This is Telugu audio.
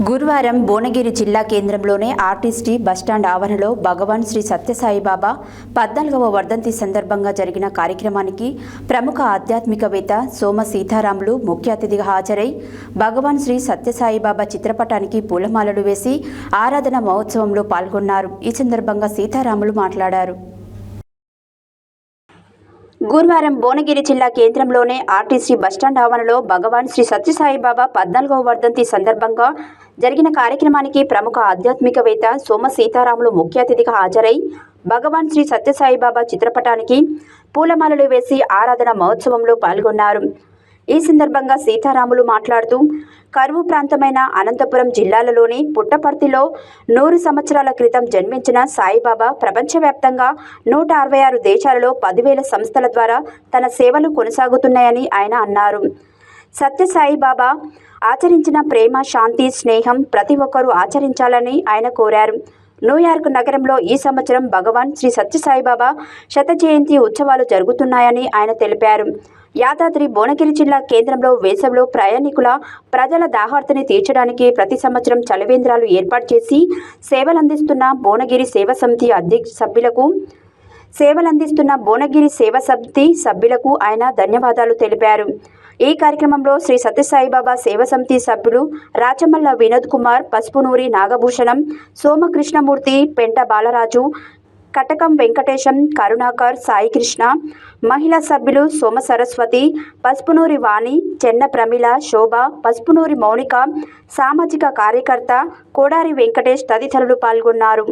గురువారం భువనగిరి జిల్లా కేంద్రంలోని ఆర్టీసీ బస్టాండ్ ఆవరణలో భగవాన్ శ్రీ సత్యసాయిబాబా 14వ వర్ధంతి సందర్భంగా జరిగిన కార్యక్రమానికి ప్రముఖ ఆధ్యాత్మికవేత్త సోమ సీతారాములు ముఖ్య అతిథిగా హాజరై భగవాన్ శ్రీ సత్యసాయిబాబా చిత్రపటానికి పూలమాలలు వేసి ఆరాధన మహోత్సవంలో పాల్గొన్నారు. ఈ సందర్భంగా సీతారాములు మాట్లాడారు. గురువారం భువనగిరి జిల్లా కేంద్రంలోని ఆర్టీసీ బస్టాండ్ ఆవరణలో భగవాన్ శ్రీ సత్యసాయిబాబా 14వ వర్ధంతి సందర్భంగా జరిగిన కార్యక్రమానికి ప్రముఖ ఆధ్యాత్మికవేత్త సోమ సీతారాములు ముఖ్య అతిథిగా హాజరై భగవాన్ శ్రీ సత్యసాయిబాబా చిత్రపటానికి పూలమాలలు వేసి ఆరాధన మహోత్సవంలో పాల్గొన్నారు. ఈ సందర్భంగా సీతారాములు మాట్లాడుతూ కరువు ప్రాంతమైన అనంతపురం జిల్లాలలోని పుట్టపర్తిలో 100 సంవత్సరాల క్రితం జన్మించిన సాయిబాబా ప్రపంచవ్యాప్తంగా 166 దేశాలలో 10,000 సంస్థల ద్వారా తన సేవలు కొనసాగుతున్నాయని ఆయన అన్నారు. సత్యసాయిబాబా ఆచరించిన ప్రేమ, శాంతి, స్నేహం ప్రతి ఒక్కరూ ఆచరించాలని ఆయన కోరారు. న్యూయార్క్ నగరంలో ఈ సంవత్సరం భగవాన్ శ్రీ సత్యసాయిబాబా శత జయంతి ఉత్సవాలు జరుగుతున్నాయని ఆయన తెలిపారు. యాదాద్రి భువనగిరి జిల్లా కేంద్రంలో వేసవిలో ప్రజల దాహార్తిని తీర్చడానికి ప్రతి సంవత్సరం చలివేంద్రాలు ఏర్పాటు చేసి సేవలందిస్తున్న భువనగిరి సేవా సమితి సభ్యులకు ఆయన ధన్యవాదాలు తెలిపారు. ఈ కార్యక్రమంలో శ్రీ సత్యసాయిబాబా సేవా సమితి సభ్యులు రాచమల్ల వినోద్ కుమార్, పసుపునూరి నాగభూషణం, సోమకృష్ణమూర్తి, పెంట బాలరాజు, కటకం వెంకటేశం, కరుణాకర్, సాయికృష్ణ, మహిళా సభ్యులు సోమ సరస్వతి, పసుపునూరి వాణి, చెన్న ప్రమిళ, శోభ, పసుపునూరి మౌనిక, సామాజిక కార్యకర్త కోడారి వెంకటేష్ తదితరులు పాల్గొన్నారు.